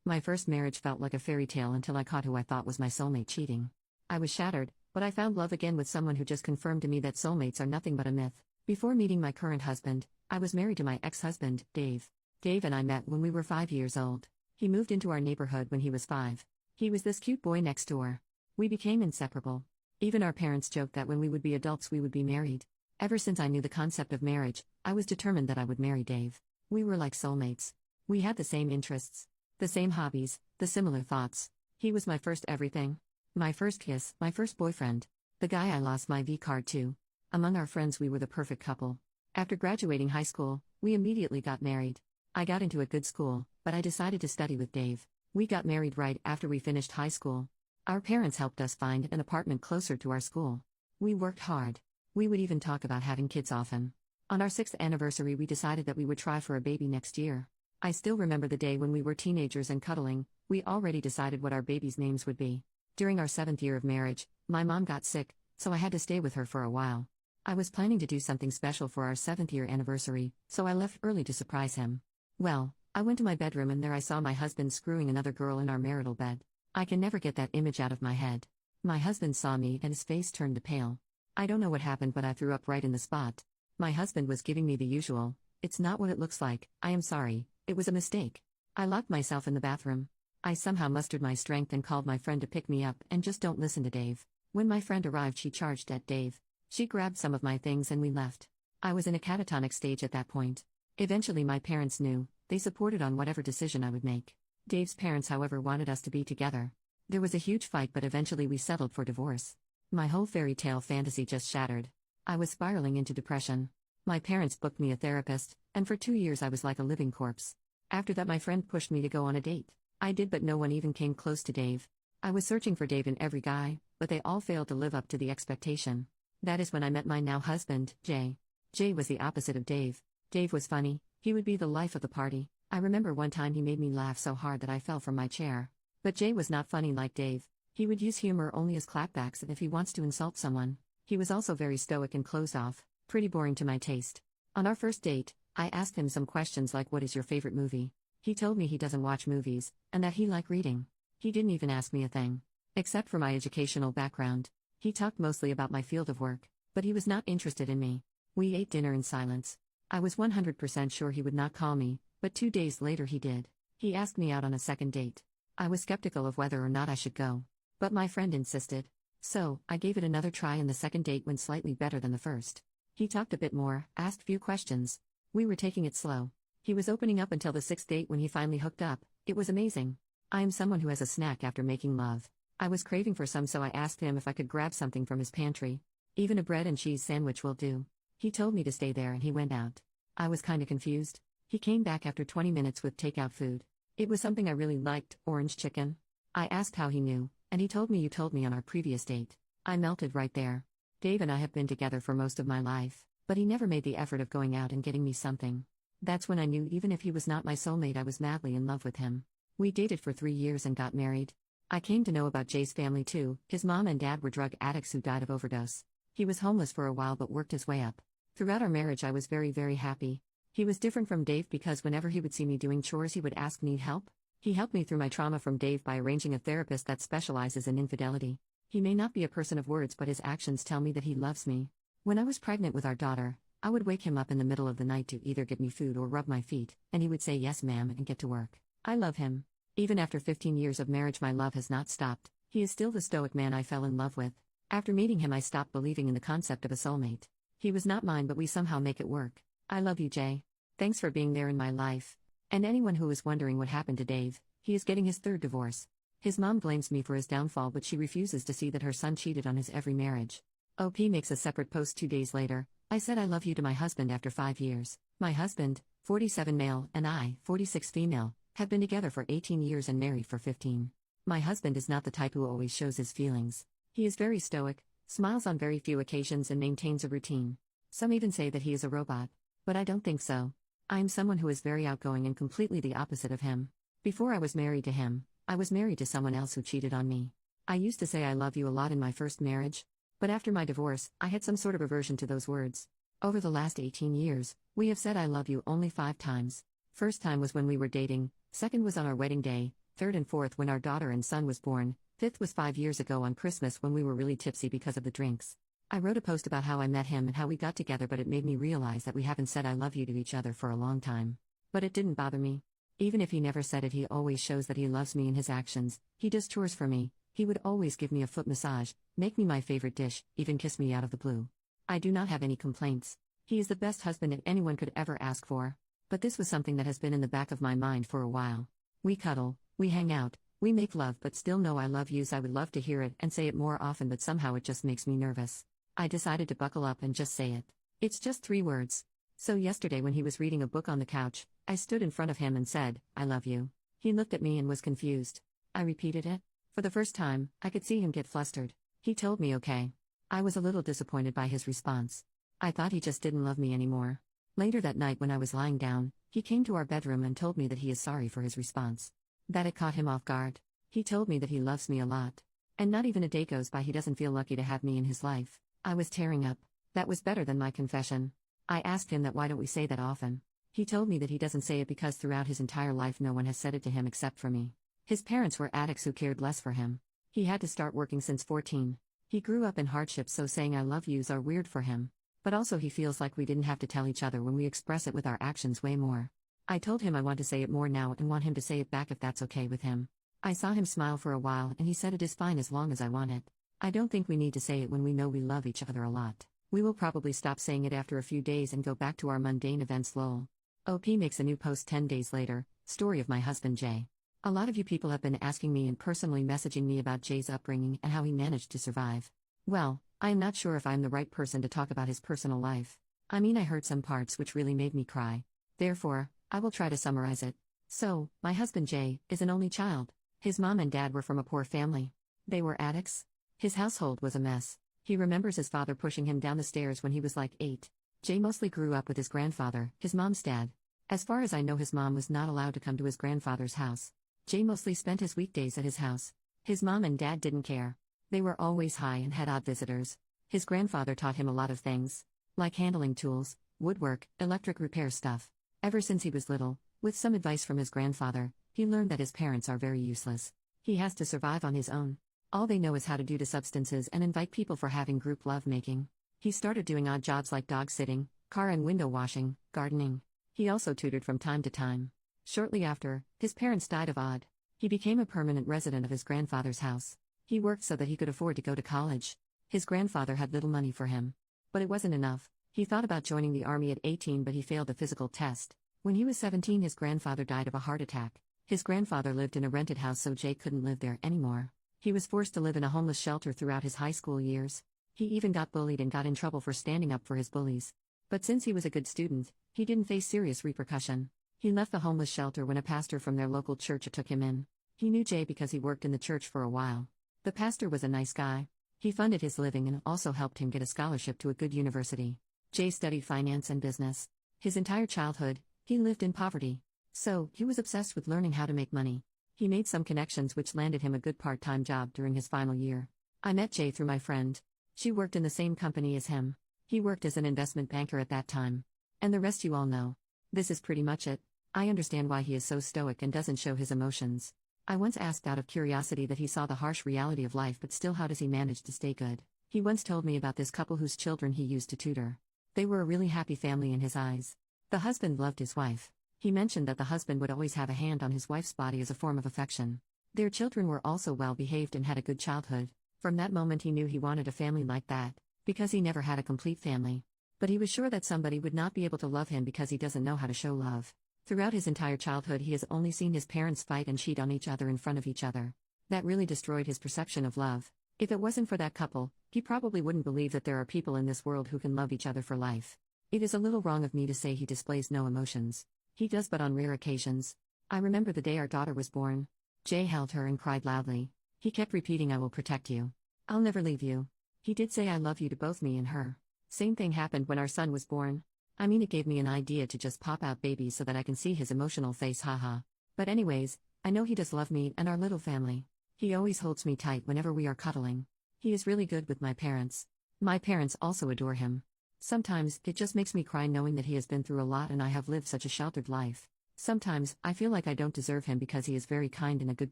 My first marriage felt like a fairy tale until I caught who I thought was my soulmate cheating. I was shattered, but I found love again with someone who just confirmed to me that soulmates are nothing but a myth. Before meeting my current husband, I was married to my ex-husband, Dave. Dave and I met when we were 5 years old. He moved into our neighborhood when he was 5. He was this cute boy next door. We became inseparable. Even our parents joked that when we would be adults we would be married. Ever since I knew the concept of marriage, I was determined that I would marry Dave. We were like soulmates. We had the same interests, the same hobbies, the similar thoughts. He was my first everything. My first kiss, my first boyfriend. The guy I lost my V card to. Among our friends we were the perfect couple. After graduating high school, we immediately got married. I got into a good school, but I decided to study with Dave. We got married right after we finished high school. Our parents helped us find an apartment closer to our school. We worked hard. We would even talk about having kids often. On our 6th anniversary we decided that we would try for a baby next year. I still remember the day when we were teenagers and cuddling. We already decided what our babies' names would be. During our 7th year of marriage, my mom got sick, so I had to stay with her for a while. I was planning to do something special for our 7th year anniversary, so I left early to surprise him. Well, I went to my bedroom and there I saw my husband screwing another girl in our marital bed. I can never get that image out of my head. My husband saw me and his face turned pale. I don't know what happened, but I threw up right in the spot. My husband was giving me the usual, "It's not what it looks like, I am sorry, it was a mistake." I locked myself in the bathroom. I somehow mustered my strength and called my friend to pick me up and just don't listen to Dave. When my friend arrived she charged at Dave. She grabbed some of my things and we left. I was in a catatonic stage at that point. Eventually my parents knew. They supported on whatever decision I would make. Dave's parents however wanted us to be together. There was a huge fight but eventually we settled for divorce. My whole fairy tale fantasy just shattered. I was spiraling into depression. My parents booked me a therapist, and for 2 years I was like a living corpse. After that my friend pushed me to go on a date. I did, but no one even came close to Dave. I was searching for Dave in every guy, but they all failed to live up to the expectation. That is when I met my now husband, Jay. Jay was the opposite of Dave. Dave was funny. He would be the life of the party. I remember one time he made me laugh so hard that I fell from my chair. But Jay was not funny like Dave. He would use humor only as clapbacks and if he wants to insult someone. He was also very stoic and closed off, pretty boring to my taste. On our first date, I asked him some questions like, "What is your favorite movie?" He told me he doesn't watch movies, and that he liked reading. He didn't even ask me a thing. Except for my educational background. He talked mostly about my field of work, but he was not interested in me. We ate dinner in silence. I was 100% sure he would not call me, but 2 days later he did. He asked me out on a second date. I was skeptical of whether or not I should go. But my friend insisted. So, I gave it another try and the second date went slightly better than the first. He talked a bit more, asked few questions. We were taking it slow. He was opening up until the 6th date when he finally hooked up. It was amazing. I am someone who has a snack after making love. I was craving for some, so I asked him if I could grab something from his pantry. Even a bread and cheese sandwich will do. He told me to stay there and he went out. I was kinda confused. He came back after 20 minutes with takeout food. It was something I really liked, orange chicken. I asked how he knew, and he told me, "You told me on our previous date." I melted right there. Dave and I have been together for most of my life, but he never made the effort of going out and getting me something. That's when I knew even if he was not my soulmate I was madly in love with him. We dated for 3 years and got married. I came to know about Jay's family too. His mom and dad were drug addicts who died of overdose. He was homeless for a while but worked his way up. Throughout our marriage I was very, very happy. He was different from Dave because whenever he would see me doing chores he would ask, "Need help?" He helped me through my trauma from Dave by arranging a therapist that specializes in infidelity. He may not be a person of words but his actions tell me that he loves me. When I was pregnant with our daughter, I would wake him up in the middle of the night to either get me food or rub my feet, and he would say yes ma'am and get to work. I love him. Even after 15 years of marriage my love has not stopped. He is still the stoic man I fell in love with. After meeting him I stopped believing in the concept of a soulmate. He was not mine but we somehow make it work. I love you, Jay. Thanks for being there in my life. And anyone who is wondering what happened to Dave, he is getting his 3rd divorce. His mom blames me for his downfall but she refuses to see that her son cheated on his every marriage. OP makes a separate post 2 days later. I said I love you to my husband after 5 years. My husband, 47 male, and I, 46 female, have been together for 18 years and married for 15. My husband is not the type who always shows his feelings. He is very stoic, smiles on very few occasions and maintains a routine. Some even say that he is a robot. But I don't think so. I am someone who is very outgoing and completely the opposite of him. Before I was married to him, I was married to someone else who cheated on me. I used to say I love you a lot in my first marriage. But after my divorce, I had some sort of aversion to those words. Over the last 18 years, we have said I love you only 5 times. First time was when we were dating, second was on our wedding day, third and fourth when our daughter and son was born, fifth was 5 years ago on Christmas when we were really tipsy because of the drinks. I wrote a post about how I met him and how we got together, but it made me realize that we haven't said I love you to each other for a long time. But it didn't bother me. Even if he never said it, he always shows that he loves me in his actions. He does chores for me, he would always give me a foot massage, make me my favorite dish, even kiss me out of the blue. I do not have any complaints. He is the best husband that anyone could ever ask for. But this was something that has been in the back of my mind for a while. We cuddle, we hang out, we make love, but still no I love yous. I would love to hear it and say it more often, but somehow it just makes me nervous. I decided to buckle up and just say it. It's just 3 words. So yesterday when he was reading a book on the couch, I stood in front of him and said, I love you. He looked at me and was confused. I repeated it. For the first time, I could see him get flustered. He told me okay. I was a little disappointed by his response. I thought he just didn't love me anymore. Later that night when I was lying down, he came to our bedroom and told me that he is sorry for his response. That it caught him off guard. He told me that he loves me a lot. And not even a day goes by he doesn't feel lucky to have me in his life. I was tearing up. That was better than my confession. I asked him that why don't we say that often. He told me that he doesn't say it because throughout his entire life no one has said it to him except for me. His parents were addicts who cared less for him. He had to start working since 14. He grew up in hardship, so saying I love yous are weird for him. But also he feels like we didn't have to tell each other when we express it with our actions way more. I told him I want to say it more now and want him to say it back if that's okay with him. I saw him smile for a while and he said it is fine as long as I want it. I don't think we need to say it when we know we love each other a lot. We will probably stop saying it after a few days and go back to our mundane events lol. OP makes a new post 10 days later, story of my husband Jay. A lot of you people have been asking me and personally messaging me about Jay's upbringing and how he managed to survive. Well, I am not sure if I am the right person to talk about his personal life. I mean, I heard some parts which really made me cry. Therefore, I will try to summarize it. So, my husband Jay is an only child. His mom and dad were from a poor family. They were addicts. His household was a mess. He remembers his father pushing him down the stairs when he was like 8. Jay mostly grew up with his grandfather, his mom's dad. As far as I know, his mom was not allowed to come to his grandfather's house. Jay mostly spent his weekdays at his house. His mom and dad didn't care. They were always high and had odd visitors. His grandfather taught him a lot of things, like handling tools, woodwork, electric repair stuff. Ever since he was little, with some advice from his grandfather, he learned that his parents are very useless. He has to survive on his own. All they know is how to do to substances and invite people for having group lovemaking. He started doing odd jobs like dog sitting, car and window washing, gardening. He also tutored from time to time. Shortly after, his parents died of odd. He became a permanent resident of his grandfather's house. He worked so that he could afford to go to college. His grandfather had little money for him. But it wasn't enough. He thought about joining the army at 18, but he failed the physical test. When he was 17, his grandfather died of a heart attack. His grandfather lived in a rented house, so Jay couldn't live there anymore. He was forced to live in a homeless shelter throughout his high school years. He even got bullied and got in trouble for standing up for his bullies. But since he was a good student, he didn't face serious repercussion. He left the homeless shelter when a pastor from their local church took him in. He knew Jay because he worked in the church for a while. The pastor was a nice guy. He funded his living and also helped him get a scholarship to a good university. Jay studied finance and business. His entire childhood, he lived in poverty. So, he was obsessed with learning how to make money. He made some connections which landed him a good part-time job during his final year. I met Jay through my friend. She worked in the same company as him. He worked as an investment banker at that time. And the rest you all know. This is pretty much it. I understand why he is so stoic and doesn't show his emotions. I once asked out of curiosity that he saw the harsh reality of life, but still how does he manage to stay good? He once told me about this couple whose children he used to tutor. They were a really happy family in his eyes. The husband loved his wife. He mentioned that the husband would always have a hand on his wife's body as a form of affection. Their children were also well behaved and had a good childhood. From that moment he knew he wanted a family like that, because he never had a complete family. But he was sure that somebody would not be able to love him because he doesn't know how to show love. Throughout his entire childhood he has only seen his parents fight and cheat on each other in front of each other. That really destroyed his perception of love. If it wasn't for that couple, he probably wouldn't believe that there are people in this world who can love each other for life. It is a little wrong of me to say he displays no emotions. He does, but on rare occasions. I remember the day our daughter was born. Jay held her and cried loudly. He kept repeating, "I will protect you. I'll never leave you." He did say "I love you" to both me and her. Same thing happened when our son was born. I mean, it gave me an idea to just pop out babies so that I can see his emotional face, haha. But anyways, I know he does love me and our little family. He always holds me tight whenever we are cuddling. He is really good with my parents. My parents also adore him. Sometimes, it just makes me cry knowing that he has been through a lot and I have lived such a sheltered life. Sometimes, I feel like I don't deserve him because he is very kind and a good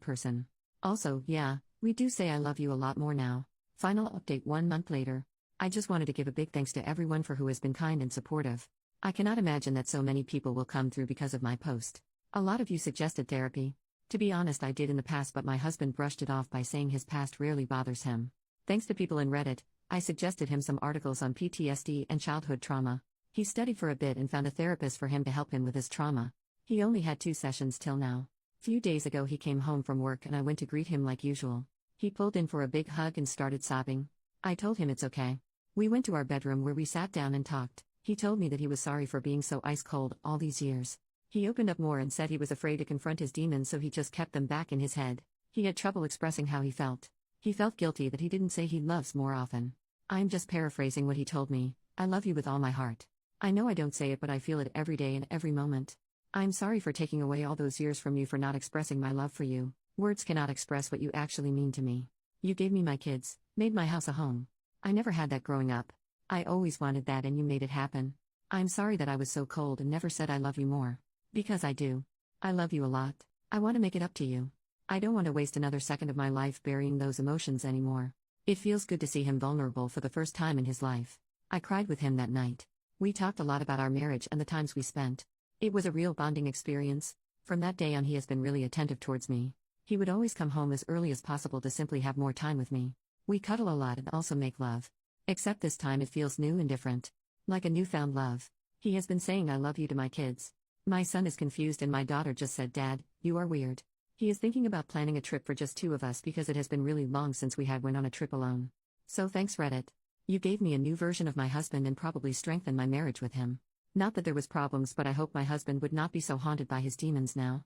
person. Also, yeah, we do say I love you a lot more now. Final update 1 month later. I just wanted to give a big thanks to everyone for who has been kind and supportive. I cannot imagine that so many people will come through because of my post. A lot of you suggested therapy. To be honest, I did in the past, but my husband brushed it off by saying his past rarely bothers him. Thanks to people in Reddit, I suggested him some articles on PTSD and childhood trauma. He studied for a bit and found a therapist for him to help him with his trauma. He only had 2 sessions till now. Few days ago he came home from work and I went to greet him like usual. He pulled in for a big hug and started sobbing. I told him it's okay. We went to our bedroom where we sat down and talked. He told me that he was sorry for being so ice cold all these years. He opened up more and said he was afraid to confront his demons, so he just kept them back in his head. He had trouble expressing how he felt. He felt guilty that he didn't say he loves more often. I'm just paraphrasing what he told me. I love you with all my heart. I know I don't say it, but I feel it every day and every moment. I'm sorry for taking away all those years from you, for not expressing my love for you. Words cannot express what you actually mean to me. You gave me my kids, made my house a home. I never had that growing up. I always wanted that and you made it happen. I'm sorry that I was so cold and never said I love you more. Because I do. I love you a lot. I want to make it up to you. I don't want to waste another second of my life burying those emotions anymore. It feels good to see him vulnerable for the first time in his life. I cried with him that night. We talked a lot about our marriage and the times we spent. It was a real bonding experience. From that day on, he has been really attentive towards me. He would always come home as early as possible to simply have more time with me. We cuddle a lot and also make love. Except this time it feels new and different. Like a newfound love. He has been saying I love you to my kids. My son is confused and my daughter just said, "Dad, you are weird." He is thinking about planning a trip for just 2 of us because it has been really long since we had went on a trip alone. So thanks, Reddit. You gave me a new version of my husband and probably strengthened my marriage with him. Not that there was problems, but I hope my husband would not be so haunted by his demons now.